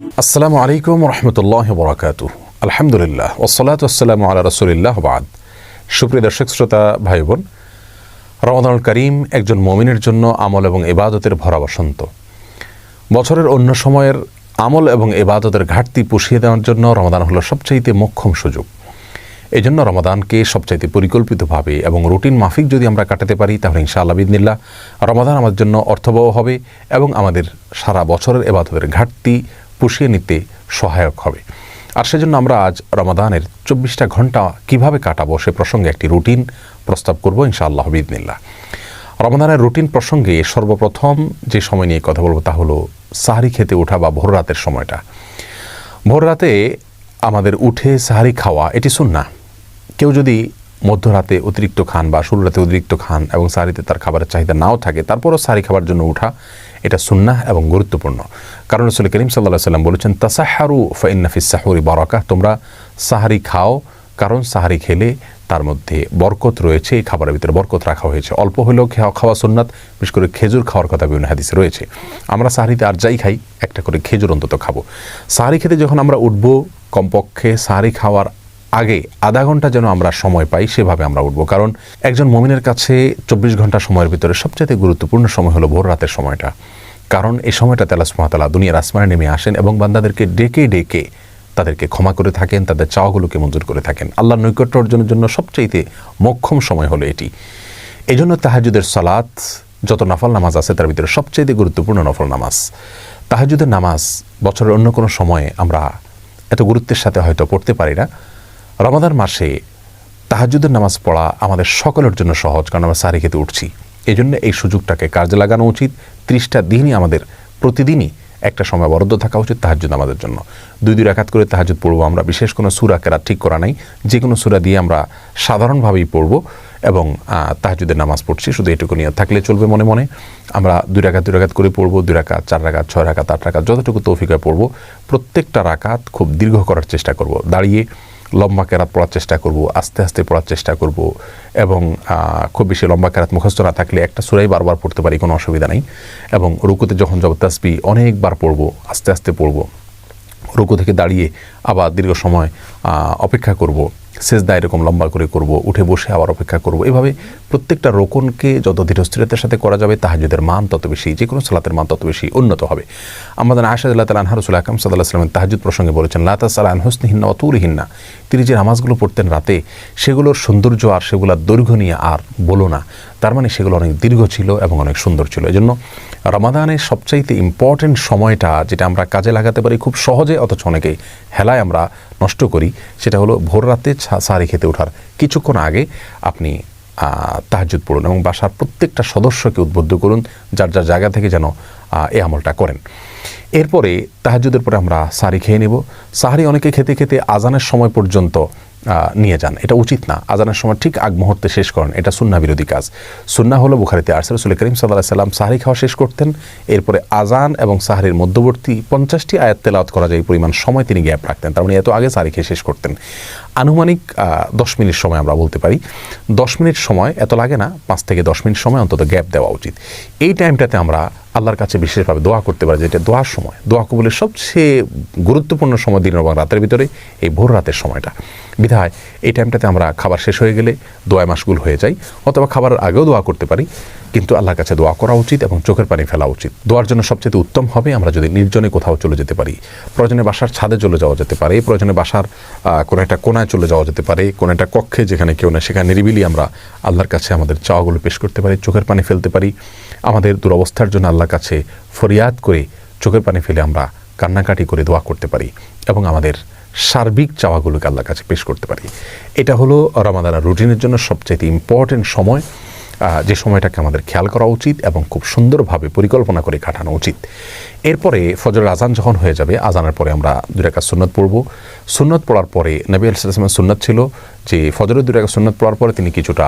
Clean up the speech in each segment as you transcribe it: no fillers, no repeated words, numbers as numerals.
আসসালামু আলাইকুম রহমতুল্লাহ বরাকাতুহ। আলহামদুলিল্লাহ ওয়াসসালাতু ওয়াসসালামু আলা রাসূলিল্লাহ বাদ। সুপ্রিয় দর্শক শ্রোতা ভাই বোন, রমাদানুল কারীম একজন মুমিনের জন্য আমল এবং ইবাদতের ভরা বসন্ত। বছরের অন্য সময়ের আমল এবং ইবাদতের ঘাটতি পুষিয়ে দেওয়ার জন্য রমাদান হলো সবচাইতে মোক্ষম সুযোগ। এই জন্য রমাদানকে সবচাইতে পরিকল্পিতভাবে এবং রুটিন মাফিক যদি আমরা কাটাতে পারি, তাহলে ইনশাআল্লাহ বিইذনিল্লাহ রমাদান আমাদের জন্য অর্থবহ হবে এবং আমাদের সারা বছরের ইবাদতের ঘাটতি পুষিয়ে নিতে সহায়ক হবে। আর সেজন্য আমরা আজ রমাদানের 24টা ঘন্টা কিভাবে কাটাবো সে প্রসঙ্গে একটি রুটিন প্রস্তাব করব ইনশাআল্লাহ বিইذনিল্লাহ। রমাদানের রুটিন প্রসঙ্গে সর্বপ্রথম যে সময় নিয়ে কথা বলবো তা হলো সাহরি খেতে ওঠা বা ভোর রাতের সময়টা। ভোর রাতে আমাদের উঠে সাহরি খাওয়া এটি সুন্নাহ। কেউ যদি মধ্যরাতে অতিরিক্ত খান বা শুরু রাতে অতিরিক্ত খান এবং সাহরিতে তার খাবারের চাহিদা নাও থাকে, তারপরও সাহরি খাবার জন্য উঠা এটা সুন্নাহ এবং গুরুত্বপূর্ণ। কারণ রাসূল করিম সাল্লাল্লাহু আলাইহি ওয়াসাল্লাম বলেছেন, তাসাহহারু ফাইন্না ফিস সাহুরি বারাকাহ, তোমরা সাহরি খাও কারণ সাহরি খেলে তার মধ্যে বরকত রয়েছে, এই খাবারের ভিতরে বরকত রাখা হয়েছে। অল্প হলেও খাওয়া সুন্নাত, বিশেষ করে খেজুর খাওয়ার কথা বিভিন্ন হাদিসে রয়েছে। আমরা সাহরিতে আর যাই খাই, একটা করে খেজুর অন্তত খাবো। সাহরি খেতে যখন আমরা উঠবো, কমপক্ষে সাহরি খাওয়ার আগে আধা ঘন্টা যেন আমরা সময় পাই, সেভাবে আমরা উঠবো। কারণ একজন মুমিনের কাছে 24 ঘন্টা সময়ের ভিতরে সবচেয়ে গুরুত্বপূর্ণ সময় হলো ভোর রাতের সময়টা। কারণ এই সময়টাতে আল্লাহ সুবহানাহু ওয়া তাআলা দুনিয়ার আসমানে নেমে আসেন এবং বান্দাদেরকে ডেকে ডেকে তাদেরকে ক্ষমা করে থাকেন, তাদের চাওয়াগুলোকে মঞ্জুর করে থাকেন। আল্লাহর নৈকট্য অর্জনের জন্য সবচেয়ে মোক্ষম সময় হলো এটি। এই জন্য তাহাজ্জুদের সালাত, যত নফল নামাজ আছে তার ভিতরে সবচেয়ে গুরুত্বপূর্ণ নফল নামাজ তাহাজ্জুদের নামাজ। বছরের অন্য কোনো সময়ে আমরা এত গুরুত্বের সাথে হয়তো পড়তে পারি না। রমাদান মাসে তাহাজ্জুদের নামাজ পড়া আমাদের সকলের জন্য সহজ, কারণ আমরা সাহরি খেতে উঠছি। এই জন্য এই সুযোগটাকে কাজে লাগানো উচিত। 30টা দিনই আমাদের প্রতিদিনই একটা সময় বরাদ্দ থাকা উচিত তাহাজ্জুদ নামাজের জন্য। 2 রাকাত করে তাহাজ্জুদ পড়বো আমরা। বিশেষ কোনো সূরা কেরাত ঠিক করা নাই, যে কোনো সূরা দিয়ে আমরা সাধারণভাবেই পড়বো এবং তাহাজ্জুদের নামাজ পড়ছি, শুধু এটুকু নিয়ত থাকলে চলবে। মনে মনে আমরা 2 রাকাত করে পড়বো, 2 রাকাত, 4 রাকাত, 6 রাকাত, 8 রাকাত, যতটুকু তৌফিক হয় পড়বো। প্রত্যেকটা রাকাত খুব দীর্ঘ করার চেষ্টা করব, দাঁড়িয়ে লম্বা কেরাত পড়ার চেষ্টা করব, আস্তে আস্তে পড়ার চেষ্টা করব এবং খুব বেশি লম্বা কেরাত মুখস্থ না থাকলে একটা সূরাই বারবার পড়তে পারি, কোনো অসুবিধা নেই। এবং রুকুতে যখন যাব তাসবিহ অনেকবার পড়ব, আস্তে আস্তে পড়ব। রুকু থেকে দাঁড়িয়ে আবার দীর্ঘ সময় অপেক্ষা করব, সেজদা এরকম লম্বা করে করব, উঠে বসে আবার অপেক্ষা করব। এভাবে প্রত্যেকটা রোকনকে যত ধীরস্থিরতার সাথে করা যাবে, তাহাজ্জুদের মান তত বেশি, যে কোনো সালাতের মান তত বেশি উন্নত হবে। আমাদের আয়েশা রাদিয়াল্লাহু তাআলা আনহা রাসূল আকরাম সাল্লাল্লাহু আলাইহি ওয়াসাল্লাম তাহাজ্জুদ প্রসঙ্গে বলেছেন, লা তাসআল আন হুসনিহিন্না ওয়া তুলিহিন্না, তিনি যে নামাজগুলো পড়তেন রাতে, সেগুলোর সৌন্দর্য আর সেগুলোর দৈর্ঘ্য নিয়ে আর বলো না। তার মানে সেগুলো অনেক দীর্ঘ ছিল এবং অনেক সুন্দর ছিল। এজন্য রমাদানের সবচাইতে ইম্পর্টেন্ট সময়টা যেটা আমরা কাজে লাগাতে পারি খুব সহজে, অথচ অনেকেই হেলায় আমরা নষ্ট করি, সেটা হলো ভোর রাতে সাহরি খেতে ওঠার কিছুক্ষণ আগে আপনি তাহাজ্জুদ পড়ুন এবং বাসার প্রত্যেকটা সদস্যকে উদ্বুদ্ধ করুন যার যার জায়গা থেকে যেন এই আমলটা করেন। এরপরে তাহাজ্জুদের পরে আমরা সাহরি খেয়ে নেব। সাহরি অনেকে খেতে খেতে আজানের সময় পর্যন্ত নিয়ে যান, এটা উচিত না। আজানের সময় ঠিক আগ মুহূর্তে শেষ করেন, এটা সুন্নাহ বিরোধী কাজ। সুন্নাহ হলো বুখারীতে আসছে, রাসূল করিম সাল্লাল্লাহু আলাইহি ওয়াসাল্লাম সাহরি খাওয়া শেষ করতেন, এরপরে আজান এবং সাহরির মধ্যবর্তী 50টি আয়াত তেলাওয়াত করা যায় পরিমাণ সময় তিনি গ্যাপ রাখতেন। তার মানে এত আগে সাহরি খেয়ে শেষ করতেন। আনুমানিক 10 মিনিট সময় আমরা বলতে পারি। 10 মিনিট সময় এত লাগে না, 5 থেকে 10 মিনিট সময় অন্তত গ্যাপ দেওয়া উচিত। এই টাইমটাতে আমরা আল্লাহর কাছে বিশেষভাবে দোয়া করতে পারি, যেটা দোয়ার সময়, দোয়া কবুলের সবচেয়ে গুরুত্বপূর্ণ সময় দিনের এবং রাতের ভিতরে এই ভোর রাতের সময়টা। বিধায় এই টাইমটাতে আমরা খাবার শেষ হয়ে গেলে দোয়ায় মাশগুল হয়ে যাই, অথবা খাবারের আগেও দোয়া করতে পারি, কিন্তু আল্লাহর কাছে দোয়া করা উচিত এবং চোখের পানি ফেলা উচিত। দোয়ার জন্য সবচেয়ে উত্তম হবে আমরা যদি নির্জনে কোথাও চলে যেতে পারি। প্রয়োজনে বাসার ছাদে চলে যাওয়া যেতে পারে, প্রয়োজনে বাসার কোনো একটা কোনায় চলে যাওয়া যেতে পারে, কোনো একটা কক্ষে যেখানে কেউ না, সেখানে নিরিবিলি আমরা আল্লাহর কাছে আমাদের চাওয়াগুলো পেশ করতে পারি, চোখের পানি ফেলতে পারি। আমাদের দুরবস্থার জন্য আল্লাহর কাছে ফরিয়াদ করে চোখের পানি ফেলে আমরা কান্নাকাটি করে দোয়া করতে পারি এবং আমাদের সার্বিক চাওয়াগুলোকে আল্লাহর কাছে পেশ করতে পারি। এটা হলো রমাদানের রুটিনের জন্য সবচেয়ে ইম্পর্টেন্ট সময়, যে সময়টাকে আমাদের খেয়াল করা উচিত এবং খুব সুন্দরভাবে পরিকল্পনা করে কাটানো উচিত। এরপরে ফজরের আজান যখন হয়ে যাবে, আজানের পরে আমরা 2 রাকাত সুন্নাত পড়ব। সুন্নাত পড়ার পরে নবী আলাইহিস সালামের সুন্নাত ছিল যে ফজরের 2 রাকাত সুন্নাত পড়ার পরে তিনি কিছুটা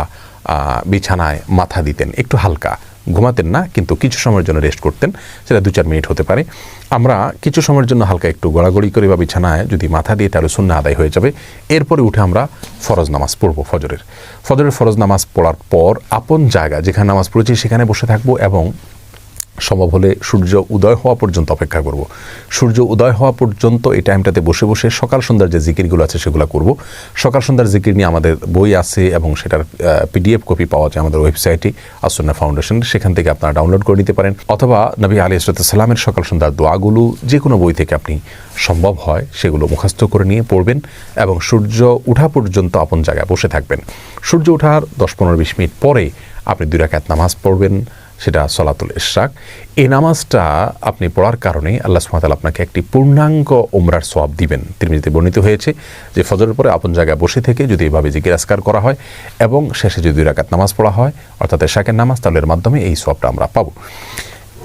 বিছানায় মাথা দিতেন, একটু হালকা, ঘুমাতেন না, কিন্তু কিছু সময়ের জন্য রেস্ট করতেন, সেটা 2-4 মিনিট হতে পারে। আমরা কিছু সময়ের জন্য হালকা একটু গড়াগড়ি করে বা বিছানায় যদি মাথা দিয়ে, তাহলে সুন্নাহ আদায় হয়ে যাবে। এরপরে উঠে আমরা ফরজ নামাজ পড়ব। ফজরের ফরজ নামাজ পড়ার পর আপন জায়গা যেখানে নামাজ পড়েছি সেখানে বসে থাকবো এবং সম্ভব হলে সূর্য উদয় হওয়া পর্যন্ত অপেক্ষা করব। সূর্য উদয় হওয়া পর্যন্ত এই টাইমটাতে বসে বসে সকাল সন্ধ্যার যে জিকিরগুলো আছে সেগুলো করব। সকাল সন্ধ্যার জিকির নিয়ে আমাদের বই আছে এবং সেটার PDF কপি পাওয়া যায় আমাদের ওয়েবসাইটে আসুন্নাহ ফাউন্ডেশন, সেখান থেকে আপনারা ডাউনলোড করে নিতে পারেন। অথবা নবী আলাইহিস সালামের সকাল সন্ধ্যার দোয়াগুলো যে কোনো বই থেকে আপনি সম্ভব হয় সেগুলো মুখস্থ করে নিয়ে পড়বেন এবং সূর্য ওঠা পর্যন্ত আপন জায়গায় বসে থাকবেন। সূর্য ওঠার 10-15-20 মিনিট পরে আপনি 2 রাকাত নামাজ পড়বেন, সেটা সলাতুল ইশরাক। এই নামাজটা আপনি পড়ার কারণে আল্লাহ সুবহানাহু ওয়া তাআলা আপনাকে একটি পূর্ণাঙ্গ উমরার সওয়াব দিবেন। তিরমিজিতে বর্ণিত হয়েছে যে ফজরের পরে আপন জায়গায় বসে থেকে যদি এভাবে জিকির আজকার করা হয় এবং শেষে যদি 2 রাকাত নামাজ পড়া হয় অর্থাৎ ইশরাকের নামাজ, তাহলে এর মাধ্যমে এই সওয়াবটা আমরা পাবো।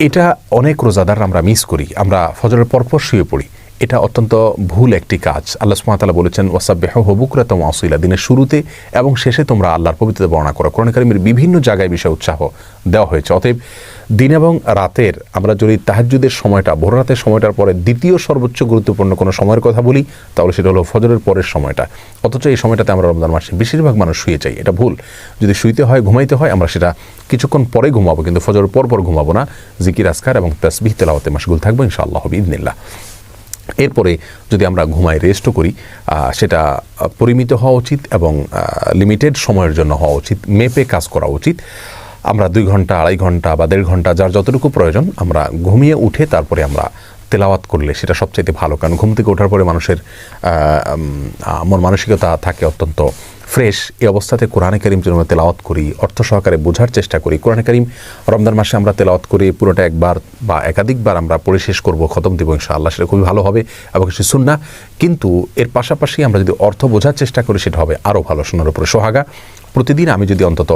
এটা অনেক রোজাদার আমরা মিস করি, আমরা ফজরের পরপর শুয়ে পড়ি। এটা অত্যন্ত ভুল একটি কাজ। আল্লাহ সুবহানাহু ওয়া তাআলা বলেছেন ওয়াসাব্বিহুহু বুকরাতাও ওয়া আসীলা, দিনের শুরুতে এবং শেষে তোমরা আল্লাহর পবিত্রতা বর্ণনা করো। কোরআন কারীমের বিভিন্ন জায়গায় বিষয়ে উৎসাহ দেওয়া হয়েছে। অতএব দিন এবং রাতের আমরা যদি তাহাজ্জুদের সময়টা, ভোর রাতের সময়টার পরে দ্বিতীয় সর্বোচ্চ গুরুত্বপূর্ণ কোনো সময়ের কথা বলি তাহলে সেটা হলো ফজরের পরের সময়টা। অথচ এই সময়টাতে আমরা রমজান মাসে বেশিরভাগ মানুষ শুয়ে যাই, এটা ভুল। যদি শুইতে হয়, ঘুমাইতে হয়, আমরা সেটা কিছুক্ষণ পরে ঘুমাবো, কিন্তু ফজরের পর ঘুমাবো না। জিকির আজকার এবং তাসবিহ তেলাওয়াতে মাশগুল থাকবো ইনশাআল্লাহ বিইذনিল্লাহ। এরপরে যদি আমরা ঘুমাই, রেস্টও করি, সেটা পরিমিত হওয়া উচিত এবং লিমিটেড সময়ের জন্য হওয়া উচিত, মেপে কাজ করা উচিত। আমরা 2 ঘন্টা, 2.5 ঘন্টা বা 1.5 ঘন্টা যার যতটুকু প্রয়োজন আমরা ঘুমিয়ে উঠে তারপরে আমরা তেলাওয়াত করলে সেটা সবচাইতে ভালো। কারণ ঘুম থেকে ওঠার পরে মানুষের মন মানসিকতা থাকে অত্যন্ত ফ্রেশ। এই অবস্থাতে কোরআনে কারীম যদি আমরা তেলাওয়াত করি, অর্থ সহকারে বোঝার চেষ্টা করি, কোরআনে কারীম রমজান মাসে আমরা তেলাওয়াত করি পুরোটা একবার বা একাধিকবার আমরা পড়ে শেষ করব, খতম দেব ইনশাআল্লাহ, সেটা খুবই ভালো হবে এবং সে সুন্নাহ। কিন্তু এর পাশাপাশি আমরা যদি অর্থ বোঝার চেষ্টা করি সেটা হবে আরও ভালো, শোনার উপরে সোহাগা। প্রতিদিন আমি যদি অন্তত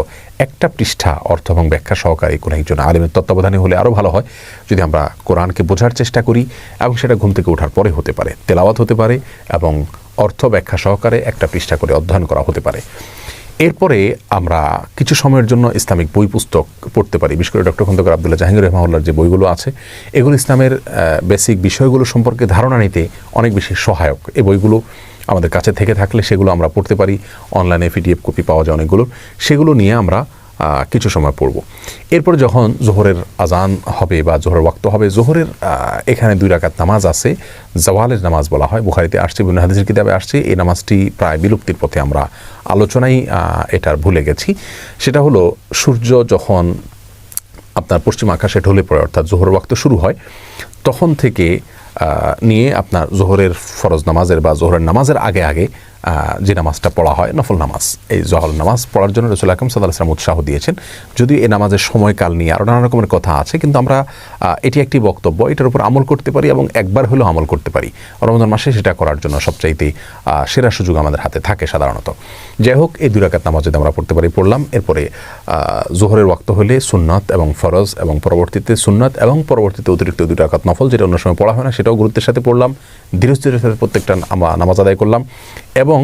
একটা পৃষ্ঠা অর্থ এবং ব্যাখ্যা সহকারে কোনো একজন আলেমের তত্ত্বাবধানে হলে আরও ভালো হয়। যদি আমরা কোরআনকে বোঝার চেষ্টা করি এবং সেটা ঘুম থেকে ওঠার পরে হতে পারে, তেলাওয়াত হতে পারে এবং অর্থ ব্যাখ্যা সহকারে একটা পৃষ্ঠা করে অধ্যয়ন করা হতে পারে। এরপরে আমরা কিছু সময়ের জন্য ইসলামিক বই পুস্তক পড়তে পারি। বিশেষ করে ডক্টর খন্দকার আব্দুল্লাহ জাহাঙ্গীর রহমাহুল্লাহর যে বইগুলো আছে এগুলো ইসলামের বেসিক বিষয়গুলো সম্পর্কে ধারণা নিতে অনেক বেশি সহায়ক। এই বইগুলো আমাদের কাছে থেকে থাকলে সেগুলো আমরা পড়তে পারি। অনলাইনে PDF কপি পাওয়া যায় অনেকগুলো, সেগুলো নিয়ে আমরা কিছু সময় পড়ব। এরপর যখন জোহরের আজান হবে বা জোহরের ওয়াক্ত হবে, জোহরের এখানে 2 রাকাত নামাজ আছে, জাওয়ালের নামাজ বলা হয়, বুখারীতে আসছে, বিভিন্ন হাদিসের কিতাবে আসছে। এই নামাজটি প্রায় বিলুপ্তির পথে, আমরা আলোচনায় এটার ভুলে গেছি। সেটা হলো সূর্য যখন আপনার পশ্চিম আকাশে ঢলে পড়ে অর্থাৎ জোহরের ওয়াক্ত শুরু হয় তখন থেকে নিয়ে আপনার জোহরের ফরজ নামাজের বা জোহরের নামাজের আগে আগে যে নামাজটা পড়া হয় নফল নামাজ, এই জোহর নামাজ পড়ার জন্য রাসূল আকরাম সাল্লাল্লাহু আলাইহি ওয়াসাল্লাম উৎসাহ দিয়েছেন। যদিও এই নামাজের সময়কাল নিয়ে আরও নানা রকমের কথা আছে, কিন্তু আমরা এটি একটি বক্তব্য, এটার উপর আমল করতে পারি এবং একবার হলেও আমল করতে পারি। রমজান মাসে সেটা করার জন্য সবচাইতে সেরা সুযোগ আমাদের হাতে থাকে সাধারণত। যাই হোক, এই 2 রাকাত নামাজ যদি আমরা পড়তে পারি, পড়লাম। এরপরে জোহরের ওয়াক্ত হলে সুন্নাত এবং ফরজ এবং পরবর্তীতে সুন্নাত এবং পরবর্তীতে অতিরিক্ত 2 রাকাত নফল, যেটা অন্য সময় পড়া হয় না, সেটাও গুরুত্বের সাথে পড়লাম। ধীরে ধীরে সাথে প্রত্যেকটা নামাজ আদায় করলাম এবং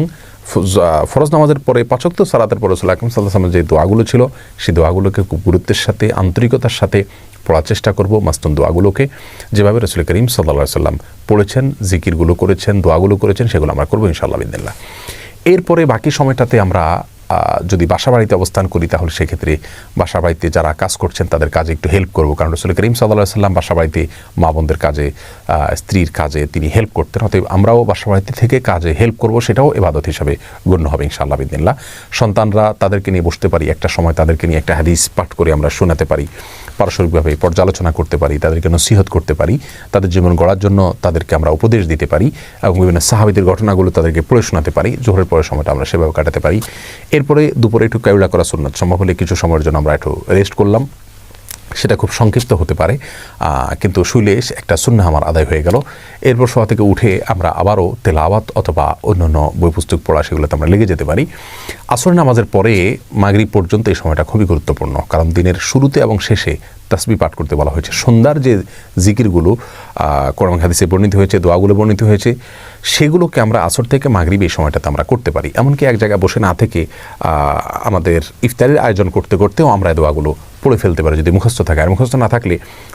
ফরজ নামাজের পরে 5 ওয়াক্ত সালাতের পরে রাসূল আকরাম সাল্লাল্লাহু আলাইহি ওয়াসাল্লাম যে দোয়াগুলো ছিল সেই দোয়াগুলোকে খুব গুরুত্বের সাথে, আন্তরিকতার সাথে পড়ার চেষ্টা করব। মাসতুন দোয়াগুলোকে যেভাবে রাসূল করিম সাল্লাল্লাহু আলাইহি ওয়াসাল্লাম পড়েছেন, জিকিরগুলো করেছেন, দোয়াগুলো করেছেন, সেগুলো আমরা করবো ইনশাআল্লাহ বিইذনিল্লাহ। এরপরে বাকি সময়টাতে আমরা যদি বাসা বাড়িতে অবস্থান করি তাহলে সেক্ষেত্রে বাসা বাড়িতে যারা কাজ করছেন তাদের কাজে একটু হেল্প করব। কারণ রাসূল করিম সাল্লাল্লাহু আলাইহি ওয়াসাল্লাম বাসা বাড়িতে মা বোনদের কাজে, স্ত্রীর কাজে তিনি হেল্প করতেন। অতএব আমরাও বাসা বাড়িতে থেকে কাজে হেল্প করব, সেটাও ইবাদত হিসাবে গণ্য হবে ইনশাআল্লাহ বিইذনিল্লাহ। সন্তানরা, তাদেরকে নিয়ে বসতে পারি, একটা সময় তাদেরকে নিয়ে একটা হাদিস পাঠ করে আমরা শোনাতে পারি, পারস্পরিকভাবে পর্যালোচনা করতে পারি, তাদেরকে নসিহত করতে পারি, তাদের জীবন গড়ার জন্য তাদেরকে আমরা উপদেশ দিতে পারি এবং বিভিন্ন সাহাবীদের ঘটনাগুলো তাদেরকে পড়ে শোনাতে পারি। জোহরের পরের সময়টা আমরা সেভাবে কাটাতে পারি। এরপরে দুপুরে একটু কায়ুলা করা সুন্নাত, সম্ভব হলে কিছু সময়ের জন্য আমরা একটু রেস্ট করলাম। সেটা খুব সংক্ষিপ্ত হতে পারে, কিন্তু শুইলে একটা সুন্নাহ আমার আদায় হয়ে গেল। এরপর শোয়া থেকে উঠে আমরা আবারও তেলাওয়াত অথবা অন্যান্য বই পুস্তক পড়া, সেগুলোতে আমরা লেগে যেতে পারি। আসর নামাজের পরে মাগরিব পর্যন্ত এই সময়টা খুবই গুরুত্বপূর্ণ, কারণ দিনের শুরুতে এবং শেষে তাসবিহ পাঠ করতে বলা হয়েছে। সন্ধ্যার যে জিকিরগুলো কোরআন হাদিসে বর্ণিত হয়েছে, দোয়াগুলো বর্ণিত হয়েছে, সেগুলোকে আমরা আসর থেকে মাগরিব এই সময়টাতে আমরা করতে পারি। এমনকি এক জায়গায় বসে না থেকে আমাদের ইফতারের আয়োজন করতে করতেও আমরা এই দোয়াগুলো পড়ে ফেলতে পারে যদি মুখস্থ থাকে। আর মুখস্থ না থাকলে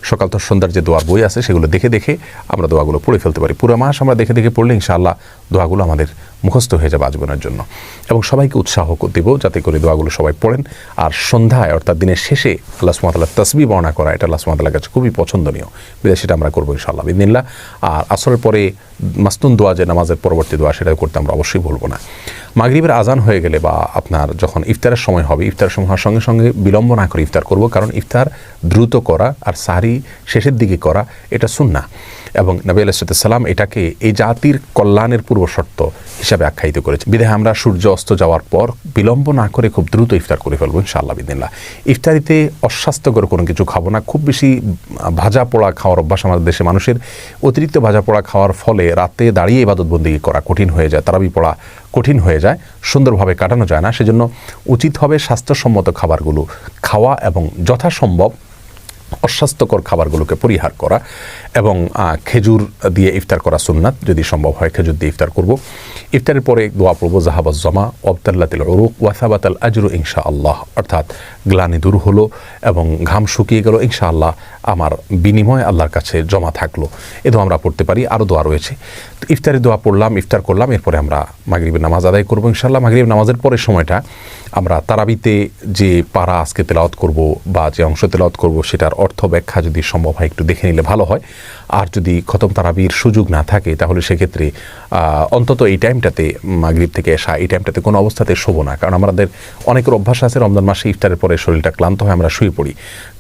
সকাল থেকে সন্ধ্যার যে দোয়ার বই আছে সেগুলো দেখে দেখে আমরা দোয়াগুলো পড়ে ফেলতে পারি। পুরো মাস আমরা দেখে দেখে পড়লে ইনশাআল্লাহ দোয়াগুলো আমাদের মুখস্থ হয়ে যাবে আজীবনের জন্য। এবং সবাইকে উৎসাহ দেব যাতে করে দোয়াগুলো সবাই পড়েন। আর সন্ধ্যায় অর্থাৎ দিনের শেষে আল্লাহ সুবহানাহু ওয়া তাআলার তাসবিহ বর্ণনা করা, এটা আল্লাহ সুবহানাহু ওয়া তাআলার কাছে খুবই পছন্দনীয়, বিধায় সেটা আমরা করবো ইনশাআল্লাহ বিইذنিল্লাহ। আর আসরের পরে মাসনুন দোয়া, যে নামাজের পরবর্তী দোয়া, সেটা করতে আমরা অবশ্যই ভুলব না। মাগরিবের আজান হয়ে গেলে বা আপনার যখন ইফতারের সময় হবে, ইফতারের সময় হওয়ার সঙ্গে সঙ্গে বিলম্ব না করে ইফতার করব, কারণ ইফতার দ্রুত করা আর সাহরি শেষের দিকে করা এটা সুন্নাহ। এবং নবী আলাইহিস সালাম এটাকে এই জাতির কল্যাণের পূর্ব শর্ত হিসাবে আখ্যায়িত করেছে। বিধায় আমরা সূর্য অস্ত যাওয়ার পর বিলম্ব না করে খুব দ্রুত ইফতার করে ফেলবো ইনশাআল্লাহ বিইذনিল্লাহ। ইফতারিতে অস্বাস্থ্যকর কোনো কিছু খাবো না। খুব বেশি ভাজা পোড়া খাওয়ার অভ্যাস আমাদের দেশে মানুষের। অতিরিক্ত ভাজা পোড়া খাওয়ার ফলে রাতে দাঁড়িয়ে ইবাদত বন্দেগী করা কঠিন হয়ে যায়, তারাবি পড়া কঠিন হয়ে যায়, সুন্দরভাবে কাটানো যায় না। সেজন্য উচিত হবে স্বাস্থ্যসম্মত খাবারগুলো খাওয়া এবং যথাসম্ভব অস্বাস্থ্যকর খাবারগুলোকে পরিহার করা। এবং খেজুর দিয়ে ইফতার করা সুন্নাত, যদি সম্ভব হয় খেজুর দিয়ে ইফতার করব। ইফতারের পরে দোয়া পড়ব জাহাবাজ জামা ওয়াবতাল্লাতিল উরুক ওয়া সাবাতাল আজরু ইনশাআল্লাহ, অর্থাৎ গ্লানি দূর হলো এবং ঘাম শুকিয়ে গেল, ইনশাআল্লাহ আমার বিনিময় আল্লাহর কাছে জমা থাকলো। এ দোয়া আমরা পড়তে পারি। আরও দোয়া রয়েছে। তো ইফতারের দোয়া পড়লাম, ইফতার করলাম, এরপরে আমরা মাগরিবের নামাজ আদায় করবো ইনশাআল্লাহ। মাগরিবের নামাজের পরের সময়টা আমরা তারাবিতে যে পারা আজকে তেলাওয়াত করব বা যে অংশ তেলাওয়াত করব সেটার অর্থ ব্যাখ্যা যদি সম্ভব হয় একটু দেখে নিলে ভালো হয়। আর যদি খতম তারাবির সুযোগ না থাকে তাহলে সেক্ষেত্রে অন্তত এই টাইমটাতে মাগরিব থেকে এশা এই টাইমটাতে কোনো অবস্থাতে শোবো না, কারণ আমাদের অনেকের অভ্যাস আছে রমজান মাসে ইফতারের পরে শরীরটা ক্লান্ত হয়, আমরা শুয়ে পড়ি।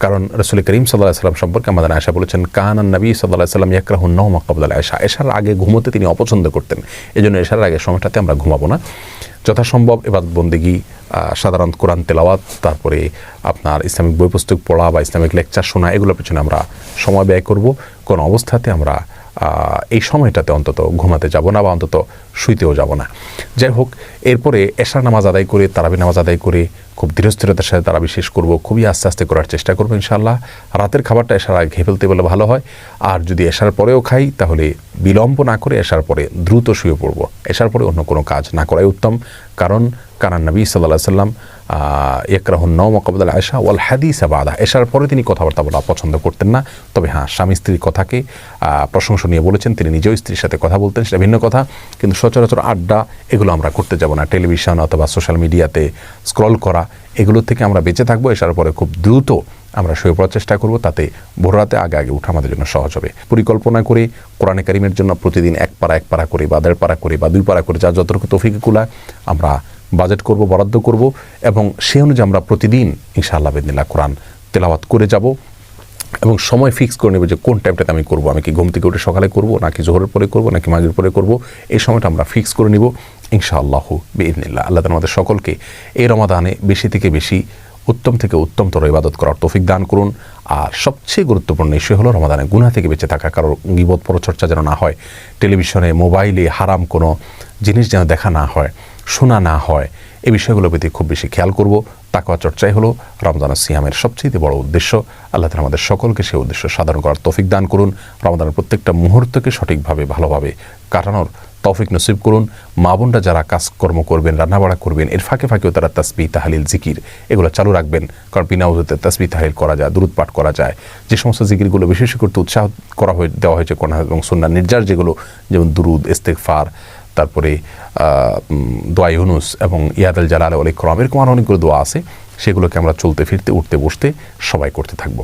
কারণ রাসূল করিম সাল্লাল্লাহু আলাইহি ওয়াসাল্লাম সম্পর্কে আমাদের আয়েশা বলেছেন, কানান নবী সাল্লাল্লাহু আলাইহি ওয়াসাল্লাম ইয়াকরাহুন নাওমা ক্বাবলা আয়েশা, এশার আগে ঘুমোতে তিনি অপছন্দ করতেন। এজন্য এশার আগে সময়টাতে আমরা ঘুমাবো না। যথাসম্ভব ইবাদত বন্দেগী, সাধারণ কোরআন তেলাওয়াত, তারপরে আপনার ইসলামিক বই পুস্তক পড়া বা ইসলামিক লেকচার শোনা, এগুলোর পেছনে আমরা সময় ব্যয় করব। কোনো অবস্থাতে আমরা এই সময়টাতে অন্তত ঘুমাতে যাব না বা অন্তত শুইতেও যাব না। যাই হোক, এরপরে এশার নামাজ আদায় করে তারাবি নামাজ আদায় করে খুব ধীরস্থিরতার সাথে তারাবি শেষ করব, খুবই আস্তে আস্তে করার চেষ্টা করবো ইনশাআল্লাহ। রাতের খাবারটা এশার আগে খেয়ে ফেলতে বলে ভালো হয়। আর যদি এশার পরেও খাই তাহলে বিলম্ব না করে এশার পরে দ্রুত শুয়ে পড়ব। এশার পরে অন্য কোনো কাজ না করাই উত্তম, কারণ কানান নবী সাল্লাল্লাহু আলাইহি ওয়াসাল্লাম ইয়াকরাহুন নাওমা ক্বাবলা আয়েশা ওয়াল হাদিস বাদা, এশার পরে তিনি কথাবার্তা বলা পছন্দ করতেন না। তবে হ্যাঁ, স্বামী স্ত্রীর কথাকে প্রশংসনীয় বলেছেন, তিনি নিজেও স্ত্রীর সাথে কথা বলতেন, সেটা ভিন্ন কথা। কিন্তু সচরাচর আড্ডা এগুলো আমরা করতে যাব না। টেলিভিশন অথবা সোশ্যাল মিডিয়াতে স্ক্রল করা, এগুলোর থেকে আমরা বেঁচে থাকবো। এশার পরে খুব দ্রুত আমরা শুয়ে পড়ার চেষ্টা করব, তাতে ভোর রাতে আগে আগে উঠা আমাদের জন্য সহজ হবে। পরিকল্পনা করে কোরআনে কারিমের জন্য প্রতিদিন এক পারা করে বা 1.5 পারা করে বা 2 পারা করে, যা যতটুকু তৌফিক কুলায় আমরা বাজেট করব, বরাদ্দ করব এবং সেই অনুযায়ী আমরা প্রতিদিন ইনশাআল্লাহ বিইذনিল্লাহ কোরআন তেলাওয়াত করে যাব। এবং সময় ফিক্স করে নেব যে কোন টাইমটাতে আমি করব। আমি কি ঘুম থেকে উঠে সকালে করব, নাকি জোহরের পরে করব, নাকি মাগরিবের পরে করব, এই সময়টা আমরা ফিক্স করে নিব ইনশাআল্লাহ বিইذনিল্লাহ। আল্লাহ তাআলা আমাদের সকলকে এই রমাদানে বেশি থেকে বেশি উত্তম থেকে উত্তমতর ইবাদত করার তৌফিক দান করুন। আর সবচেয়ে গুরুত্বপূর্ণ বিষয় হলো রমাদানে গুনাহ থেকে বেঁচে থাকা, কারো গীবত পরচর্চা যেন না হয়, টেলিভিশনে মোবাইলে হারাম কোনো জিনিস যেন দেখা না হয়, শোনা না হয়, এই বিষয়গুলোর প্রতি খুব বেশি খেয়াল করব। তাকওয়া চর্চাই হলো রমজানের সিয়ামের সবচেয়ে বড় উদ্দেশ্য। আল্লাহ তাআলা আমাদের সকলকে সেই উদ্দেশ্য সাধন করার তৌফিক দান করুন। রমজানের প্রত্যেকটা মুহূর্তকে সঠিকভাবে ভালোভাবে কাটানোর তৌফিক নসিব করুন। মা বোনরা যারা কাজকর্ম করবেন, রান্নাবাড়া করবেন, এর ফাঁকে ফাঁকেও তারা তাসবিহ, তাহলিল, জিকির এগুলো চালু রাখবেন, কারণ বিনা উযুতে তাসবিহ তাহলিল করা যায়, দুরূদ পাঠ করা যায়। যে সমস্ত জিকিরগুলো বিশেষ করতে উৎসাহ দেওয়া হয়েছে কোরআন এবং সুন্নাহ নির্যাস, যেগুলো যেমন দুরুদ, ইস্তেগফার, তারপরে দোয়া ইউনুস এবং ইয়াদাল জালাল ওয়াল ইকরাম, এরকম আরও অনেকগুলো দোয়া আছে, সেগুলোকে আমরা চলতে ফিরতে উঠতে বসতে সবাই করতে থাকবো।